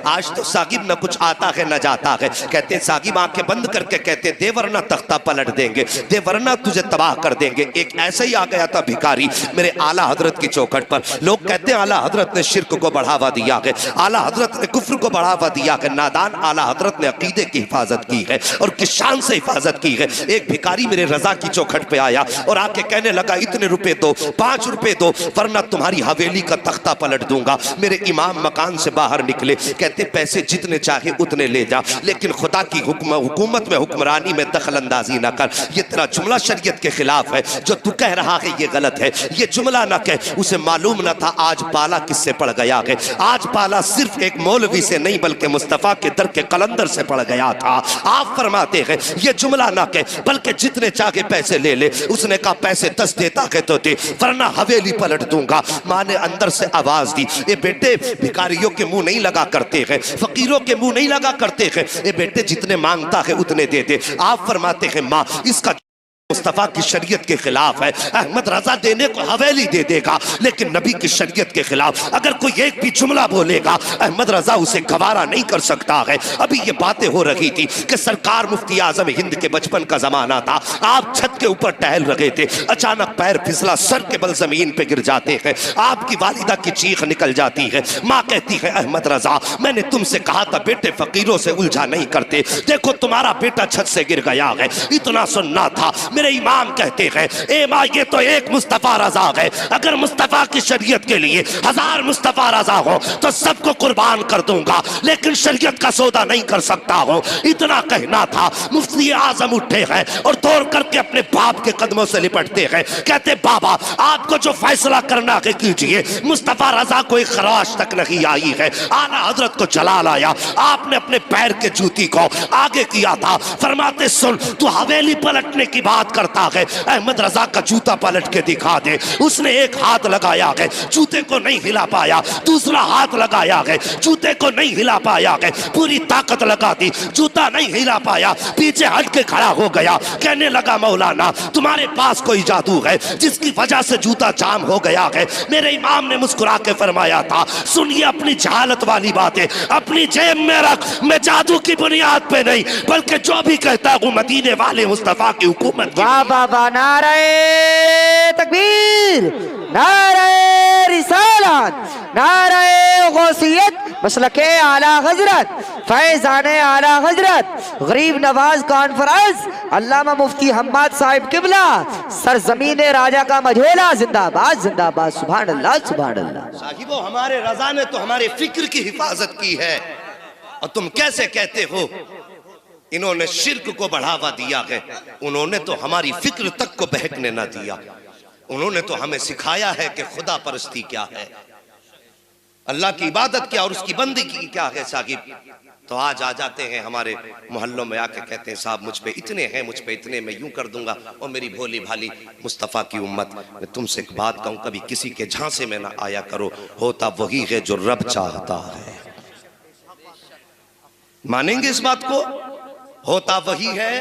आज तो साकिब न कुछ आता है न जाता है। कहते साकिब आंखें बंद करके कहते दे वरना तख्ता पलट देंगे, दे वरना तुझे तबाह कर देंगे। एक ऐसे ही आ गया था भिखारी मेरे आला हजरत की चौखट पर। लोग कहते हैं आला हजरत ने शिर्क को बढ़ावा दिया है, आला हजरत ने कुफ्र को बढ़ावा दिया है। नादान, आला हजरत ने अकीदे की हिफाजत की है और किस शान से हिफाजत की है। एक भिखारी मेरे रजा की चौखट पे आया और आके कहने लगा इतने रुपए दो, 5 रुपए दो, वरना तुम्हारी हवेली का तख्ता पलट दूंगा। मेरे इमाम मकान से बाहर निकले, कहते पैसे जितने चाहे उतने ले जा, लेकिन खुदा की हुकूमत में हुक्मरानी में दखल अंदाजी ना कर। ये तेरा जुमला शरीयत के खिलाफ है, जो तू कह रहा है ये गलत है, ये जुमला ना कह। उसे मालूम ना था आज पाला किससे पड़ गया है। आज पाला सिर्फ एक मौलवी से नहीं बल्कि मुस्तफा के दर के कलंदर से पड़ गया था। आप फरमाते हैं ये जुमला ना कह, बल्कि जितने चाहे पैसे ले ले। उसने कहा पैसे 10 देता है तो दे, वरना हवेली पलट दूंगा। माँ ने अंदर से आवाज दी, ये बेटे भिखारियों के मुंह नहीं लगा करते हैं, फकीरों के मुंह नहीं लगा करते हैं, ये बेटे जितने मांगता है उतने दे दे। आप फरमाते हैं माँ इसका मुस्तफा की शरीयत के खिलाफ है। अहमद रजा देने को हवेली दे देगा, लेकिन नबी की शरीयत के खिलाफ अगर कोई एक भी जुमला बोलेगा अहमद रजा उसे गवारा नहीं कर सकता है। अभी ये बातें हो रही थी कि सरकार मुफ्ती आजम हिंद के बचपन का जमाना था। आप छत के ऊपर टहल रहे थे, अचानक पैर फिसला, सर के बल जमीन पे गिर जाते हैं। आपकी वालिदा की चीख निकल जाती है। माँ कहती है अहमद रजा मैंने तुमसे कहा था बेटे फकीरों से उलझा नहीं करते, देखो तुम्हारा बेटा छत से गिर गया है। इतना सुनना था। मेरे इमाम कहते हैं ए माँ ये तो एक मुस्तफा रजा है, अगर मुस्तफा की शरीयत के लिए 1000 मुस्तफा रजा हो तो सबको कुर्बान कर दूंगा, लेकिन शरीयत का सौदा नहीं कर सकता हो। इतना कहना था। मुफ्ती आजम उठे हैं और दौड़ करके अपने बाप के कदमों से लिपटते हैं। कहते बाबा आपको जो फैसला करना है कीजिए। मुस्तफा रजा को एक खराश तक नहीं आई है, आला हजरत को जलाल आया। आपने अपने पैर के जूती को आगे किया था। फरमाते सुन तू हवेली पलटने की बात करता है, अहमद रजा का जूता पलट के दिखा दे। उसने एक हाथ लगाया है, जूते को नहीं हिला पाया, दूसरा हाथ लगाया है, जूते को नहीं हिला पाया है, पूरी ताकत लगा दी, जूता नहीं हिला पाया, पीछे हट के खड़ा हो गया। कहने लगा मौलाना तुम्हारे पास कोई जादू है जिसकी वजह से जूता जाम हो गया है। मेरे इमाम ने मुस्कुरा के फरमाया था सुनिए अपनी जहालत वाली बातें अपनी जेब में रख, मैं जादू की बुनियाद पे नहीं बल्कि जो भी कहता हूँ मदीने वाले मुस्तफा की हुकूमत। वाह बाबा नारे तकबीर, नारे रिसालत, नारे गौसियत, मसलके आला हजरत, फैज़ाने आला हजरत, गरीब नवाज कॉन्फ्रेंस, अल्लामा मुफ्ती हम्माद साहिब किबला, सरजमीने राजा का मझोला जिंदाबाद जिंदाबाद। सुभान अल्लाह सुभान अल्लाह। साहिबो हमारे रजा ने तो हमारे फिक्र की हिफाजत की है और तुम कैसे कहते हो इन्होंने शिर्क को बढ़ावा दिया है। उन्होंने तो हमारी फिक्र तक को बहकने ना दिया। उन्होंने तो हमें सिखाया है कि खुदा परस्ती क्या है, अल्लाह की इबादत क्या और उसकी बंदगी क्या है। साहिब तो आज आ जाते हैं हमारे मोहल्लों में आके कहते हैं साहब मुझ पे इतने हैं, मुझ पे इतने मैं यूं कर दूंगा। और मेरी भोली भाली मुस्तफ़ा की उम्मत, मैं तुमसे एक बात कहूं कभी किसी के झांसे में ना आया करो। होता वही है जो रब चाहता है। मानेंगे इस बात को? होता वही है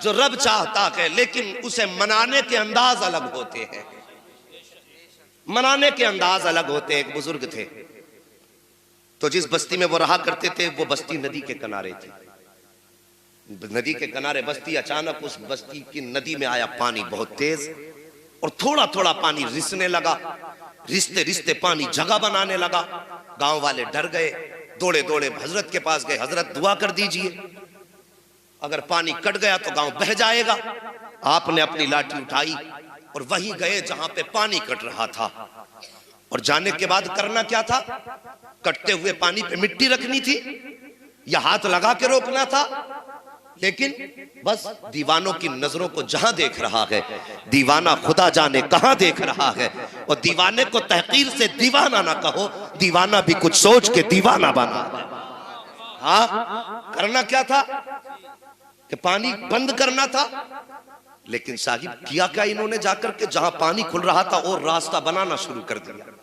जो रब चाहता है, लेकिन उसे मनाने के अंदाज अलग होते हैं। मनाने के अंदाज अलग होते हैं। एक बुजुर्ग थे तो जिस बस्ती में वो रहा करते थे वो बस्ती नदी के किनारे थी। नदी के किनारे बस्ती, अचानक उस बस्ती की नदी में आया पानी बहुत तेज और थोड़ा थोड़ा पानी रिसने लगा। रिश्ते रिश्ते पानी जगह बनाने लगा। गांव वाले डर गए, दौड़े दौड़े हजरत के पास गए, हजरत दुआ कर दीजिए, अगर पानी कट गया तो गांव बह जाएगा। आपने अपनी लाठी उठाई और वहीं गए जहां पे पानी कट रहा था। और जाने के बाद करना क्या था? कटते हुए पानी पे मिट्टी रखनी थी या हाथ लगा के रोकना था। लेकिन बस दीवानों की नजरों को जहां देख रहा है, दीवाना खुदा जाने कहां देख रहा है। और दीवाने को तहकीर से दीवाना ना कहो, दीवाना भी कुछ सोच के दीवाना बना। हाँ, करना क्या था कि पानी बंद करना था। लेकिन साहिब किया क्या इन्होंने? जाकर के जहां पानी खुल रहा था और रास्ता बनाना शुरू कर दिया।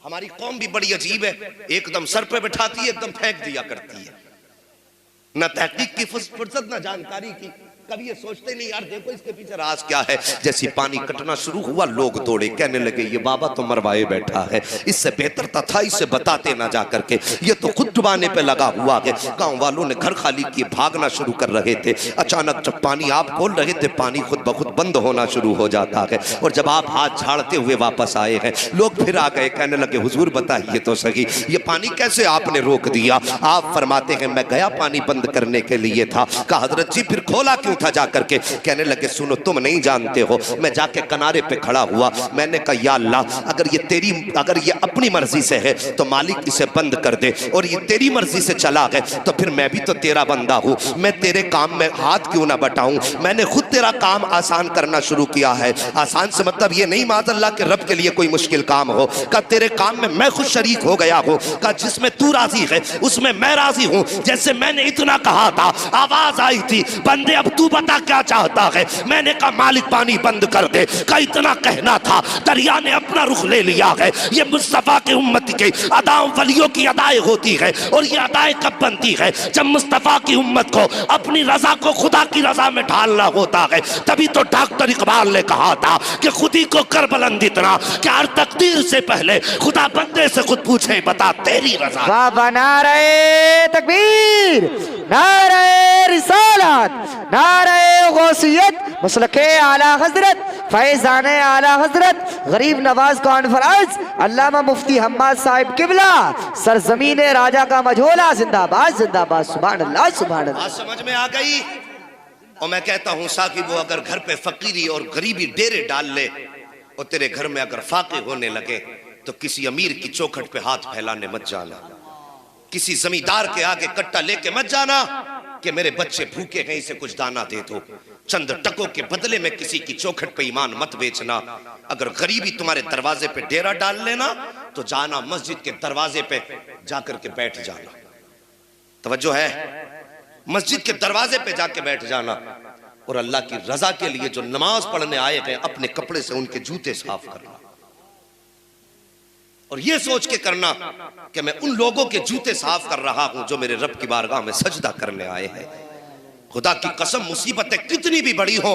हमारी कौम भी बड़ी अजीब है, एकदम सर पे बैठाती है, एकदम फेंक दिया करती है। न तहकीक की फुर्सत न जानकारी की। कभी ये सोचते नहीं यार देखो इसके पीछे राज क्या है। जैसी पानी कटना शुरू हुआ लोग दौड़े, कहने लगे ये बाबा तो मरवाए बैठा है, इससे बेहतर था इसे बताते ना जा करके, ये तो खुद डुबाने पे लगा हुआ है। गांव वालों ने घर खाली किए, भागना शुरू कर रहे थे। अचानक जब पानी आप खोल रहे थे पानी खुद ब खुद बंद होना शुरू हो जाता है। और जब आप हाथ झाड़ते हुए वापस आए हैं लोग फिर आ गए, कहने लगे हुजूर बताइए तो सही ये पानी कैसे आपने रोक दिया। आप फरमाते हैं मैं गया पानी बंद करने के लिए था। कहा हजरत जी फिर खोला क्यों था जाकर के। कहने लगे सुनो तुम नहीं जानते हो, मैं जाके किनारे पे खड़ा हुआ, मैंने कहा या अल्लाह अगर ये अपनी मर्जी से है तो मालिक इसे बंद कर दे, और ये तेरी मर्जी से चला गए तो फिर मैं भी तो तेरा बंदा हूँ, मैं तेरे काम में हाथ क्यों ना बटाऊं। मैंने खुद तेरा काम आसान करना शुरू किया है। आसान से मतलब ये नहीं माज़अल्लाह के रब के लिए कोई मुश्किल काम हो, का तेरे काम में मैं खुद शरीक हो गया हूँ, का जिसमें तू राजी है उसमें मैं राजी हूँ। जैसे मैंने इतना कहा था आवाज आई थी बंदे अब तू बता क्या चाहता है। मैंने कहा मालिक पानी बंद कर दे, का इतना कहना था दरिया ने अपना रुख ले लिया है। ये मुस्तफा के उम्मत के अदाओं वलियों की अदाएं होती है, और ये अदाएं कब बनती है जब मुस्तफा की उम्मत को अपनी रजा को खुदा की रजा में ढालना होता है। तभी तो डॉक्टर इकबाल ने कहा था कि खुदी को कर बुलंद इतना कि हर तकदीर से पहले खुदा बंदे से खुद पूछे बता तेरी रजा। वाह नारे तकबीर, नारे रिसालत, नारे गौसियत, मसलके आला हजरत, फैज़ाने आला हजरत, गरीब नवाज कॉन्फ्रेंस, अल्लामा मुफ्ती हम्माद साहिब किबला, सरजमीन राजा का मझोला, जिंदाबाद जिंदाबाद, सुभान अल्लाह सुभान अल्लाह। समझ में आ गई। और मैं कहता हूं साकिब वो अगर घर पे फकीरी और गरीबी डेरे डाल ले और तेरे घर में अगर फाके होने लगे तो किसी अमीर की चौखट पे हाथ फैलाने मत जाना, किसी जमींदार के आगे कट्टा लेके मत जाना कि मेरे बच्चे भूखे हैं इसे कुछ दाना दे दो। चंद टकों के बदले में किसी की चौखट पे ईमान मत बेचना। अगर गरीबी तुम्हारे दरवाजे पे डेरा डाल लेना तो जाना मस्जिद के दरवाजे पे जाकर के बैठ जाना। तवज्जो है, मस्जिद के दरवाजे पे जाके बैठ जाना और अल्लाह की रजा के लिए जो नमाज पढ़ने आए हैं अपने कपड़े से उनके जूते साफ करना, और ये सोच के करना कि मैं उन लोगों के जूते साफ कर रहा हूं जो मेरे रब की बारगाह में सजदा करने आए हैं। खुदा की कसम मुसीबतें कितनी भी बड़ी हो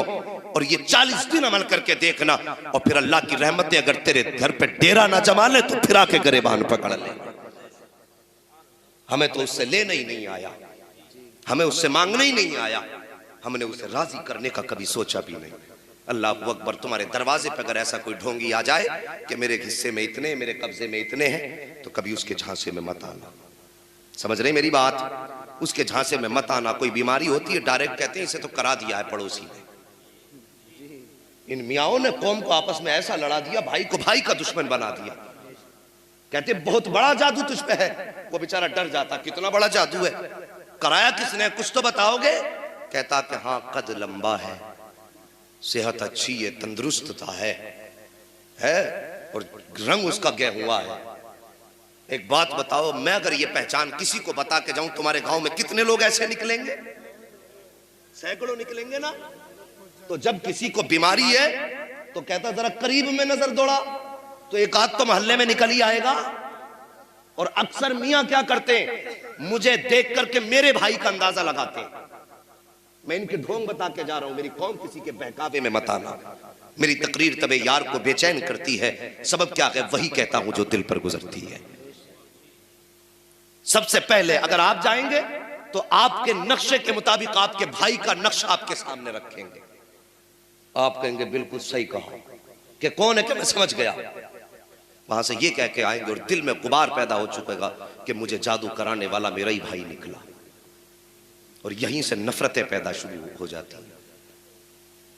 और ये 40 दिन अमल करके देखना, और फिर अल्लाह की रहमतें अगर तेरे घर पे डेरा ना जमा ले तो फिर आके गरेबान पकड़ ले। हमें तो उससे लेना ही नहीं आया, हमें उससे मांगना ही नहीं आया, हमने उसे राजी करने का कभी सोचा भी नहीं। अल्लाह अकबर, तुम्हारे दरवाजे पर अगर ऐसा कोई ढोंगी आ जाए कि मेरे हिस्से में इतने, मेरे कब्जे में इतने हैं, तो कभी उसके झांसे में मत आना। समझ रहे मेरी बात? उसके झांसे में मत आना। कोई बीमारी होती है डायरेक्ट कहते हैं इसे तो करा दिया है पड़ोसी ने। इन मियाओं ने कौम को आपस में ऐसा लड़ा दिया, भाई को भाई का दुश्मन बना दिया। कहते बहुत बड़ा जादू तुझ पे है, वो बेचारा डर जाता कितना बड़ा जादू है, कराया किसने, कुछ तो बताओगे? कहता कि हाँ कद लंबा है, सेहत अच्छी है, तंदुरुस्तता है और रंग उसका गेहुआ है। एक बात बताओ, मैं अगर ये पहचान किसी को बता के जाऊं तुम्हारे गांव में कितने लोग ऐसे निकलेंगे? सैकड़ों निकलेंगे ना। तो जब किसी को बीमारी है तो कहता जरा करीब में नजर दौड़ा तो एक आध तो मोहल्ले में निकल ही आएगा। और अक्सर मियां क्या करते हैं, मुझे देख करके मेरे भाई का अंदाजा लगाते हैं। मैं इनके ढोंग बता के जा रहा हूं, मेरी कौम किसी के बहकावे में मत आना। मेरी तकरीर तबे यार को बेचैन करती है, सबब क्या है वही कहता हूं जो दिल पर गुजरती है। सबसे पहले अगर आप जाएंगे तो आपके नक्शे के मुताबिक आपके भाई का नक्शा आपके सामने रखेंगे। आप कहेंगे बिल्कुल सही कहा, कि कौन है कि मैं समझ गया। वहां से ये कह के आएंगे और दिल में गुबार पैदा हो चुकेगा कि मुझे जादू कराने वाला मेरा ही भाई निकला, और यहीं से नफरतें पैदा शुरू हो जाती हैं।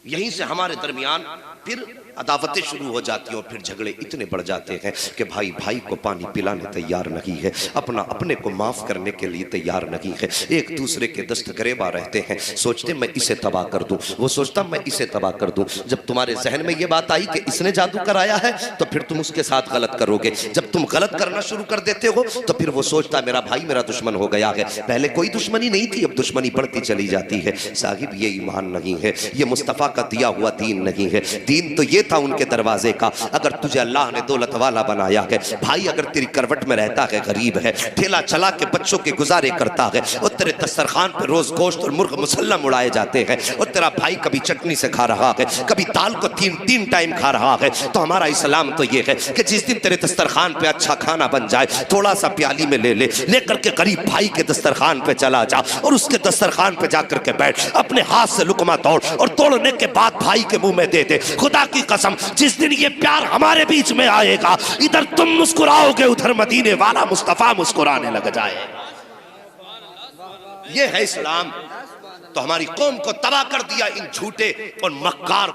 यहीं से हमारे दरमियान फिर अदावतें शुरू हो जाती हैं और फिर झगड़े इतने बढ़ जाते हैं कि भाई भाई को पानी पिलाने तैयार नहीं है, अपना अपने को माफ करने के लिए तैयार नहीं है, एक दूसरे के दस्तगरेबा रहते हैं, सोचते मैं इसे तबाह कर दूं, वो सोचता मैं इसे तबाह कर दूं। जब तुम्हारे जहन में ये बात आई कि इसने जादू कराया है तो फिर तुम उसके साथ गलत करोगे। जब तुम गलत करना शुरू कर देते हो तो फिर वो सोचता मेरा भाई मेरा दुश्मन हो गया है। पहले कोई दुश्मनी नहीं थी, अब दुश्मनी बढ़ती चली जाती है। साहिब ये ईमान नहीं है, ये मुस्तफ़ा का दिया हुआ दीन नहीं है। दीन तो ये था उनके दरवाजे का। अगर तुझे अल्लाह ने दौलत वाला बनाया है भाई, अगर तेरी करवट में रहता है, गरीब है, ठेला चला के बच्चों के गुजारे करता है, और तेरे दस्तरखान पे रोज गोश्त और मुर्ग मुसल्लम उड़ाए जाते हैं, और तेरा भाई कभी चटनी से खा रहा है, कभी दाल को तीन टाइम खा रहा है, तो हमारा इस्लाम तो ये है कि जिस दिन तेरे दस्तरखान पे अच्छा खाना बन जाए, थोड़ा सा प्याली में लेकर के गरीब भाई के दस्तरखान पे चला जा और उसके दस्तरखान पे जाकर के बैठ, अपने हाथ से लुकमा तोड़ और तोड़ने के बाद भाई के मुंह में दे दे। खुदा की कसम, जिस दिन ये प्यार हमारे बीच में आएगा, इधर तुम मुस्कुराओगे, उधर मदीने वाला मुस्तफा मुस्कुराने लग जाए। ये है इस्लाम। तो हमारी कौम को तबाह कर दिया इन झूठे और मक्कार